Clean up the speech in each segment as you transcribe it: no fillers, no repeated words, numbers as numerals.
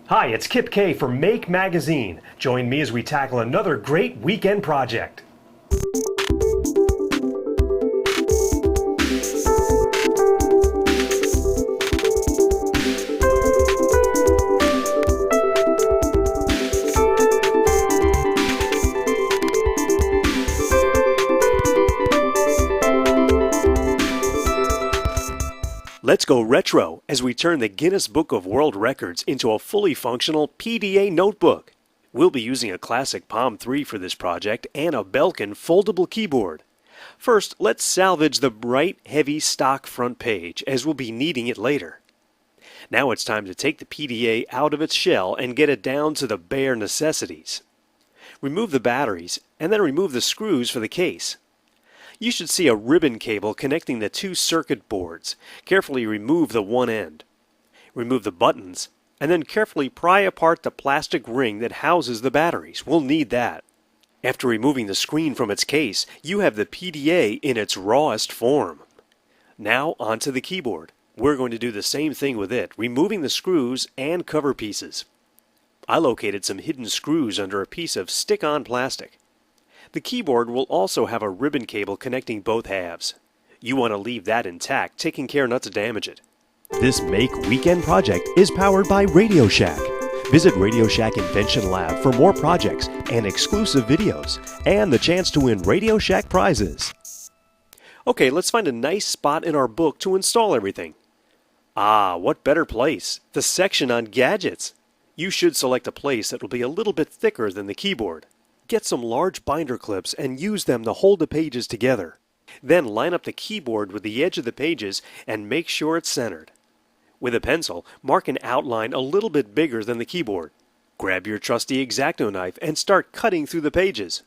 Hi, it's Kip Kay for Make Magazine. Join me as we tackle another great weekend project. Let's go retro as we turn the Guinness Book of World Records into a fully functional PDA notebook. We'll be using a classic Palm 3 for this project and a Belkin foldable keyboard. First, let's salvage the bright, heavy stock front page as we'll be needing it later. Now it's time to take the PDA out of its shell and get it down to the bare necessities. Remove the batteries and then remove the screws for the case. You should see a ribbon cable connecting the two circuit boards. Carefully remove the one end. Remove the buttons, and then carefully pry apart the plastic ring that houses the batteries. We'll need that. After removing the screen from its case, you have the PDA in its rawest form. Now onto the keyboard. We're going to do the same thing with it, removing the screws and cover pieces. I located some hidden screws under a piece of stick-on plastic. The keyboard will also have a ribbon cable connecting both halves. You want to leave that intact, taking care not to damage it. This Make Weekend project is powered by Radio Shack. Visit Radio Shack Invention Lab for more projects and exclusive videos, and the chance to win Radio Shack prizes. Okay, let's find a nice spot in our book to install everything. Ah, what better place? The section on gadgets. You should select a place that will be a little bit thicker than the keyboard. Get some large binder clips and use them to hold the pages together. Then line up the keyboard with the edge of the pages and make sure it's centered. With a pencil, mark an outline a little bit bigger than the keyboard. Grab your trusty X-Acto knife and start cutting through the pages.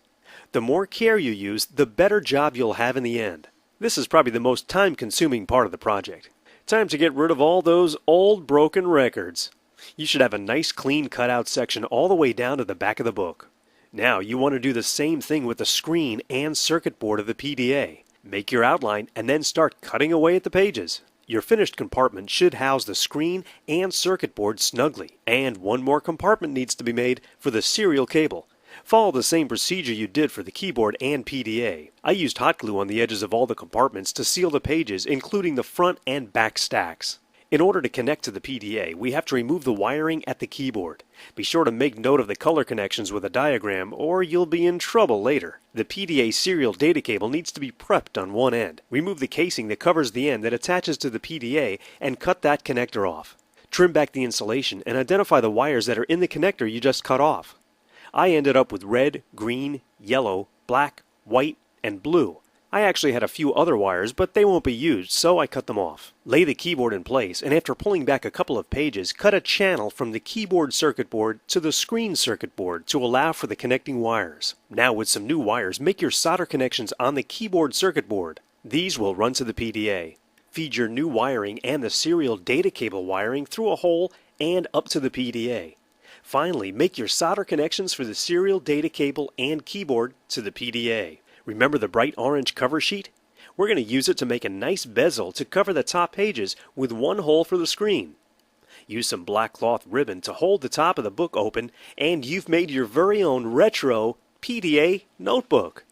The more care you use, the better job you'll have in the end. This is probably the most time-consuming part of the project. Time to get rid of all those old broken records. You should have a nice clean cutout section all the way down to the back of the book. Now you want to do the same thing with the screen and circuit board of the PDA. Make your outline and then start cutting away at the pages. Your finished compartment should house the screen and circuit board snugly. And one more compartment needs to be made for the serial cable. Follow the same procedure you did for the keyboard and PDA. I used hot glue on the edges of all the compartments to seal the pages, including the front and back stacks. In order to connect to the PDA, we have to remove the wiring at the keyboard. Be sure to make note of the color connections with a diagram, or you'll be in trouble later. The PDA serial data cable needs to be prepped on one end. Remove the casing that covers the end that attaches to the PDA and cut that connector off. Trim back the insulation and identify the wires that are in the connector you just cut off. I ended up with red, green, yellow, black, white, and blue. I actually had a few other wires, but they won't be used, so I cut them off. Lay the keyboard in place, and after pulling back a couple of pages, cut a channel from the keyboard circuit board to the screen circuit board to allow for the connecting wires. Now with some new wires, make your solder connections on the keyboard circuit board. These will run to the PDA. Feed your new wiring and the serial data cable wiring through a hole and up to the PDA. Finally, make your solder connections for the serial data cable and keyboard to the PDA. Remember the bright orange cover sheet? We're going to use it to make a nice bezel to cover the top pages with one hole for the screen. Use some black cloth ribbon to hold the top of the book open, and you've made your very own retro PDA notebook.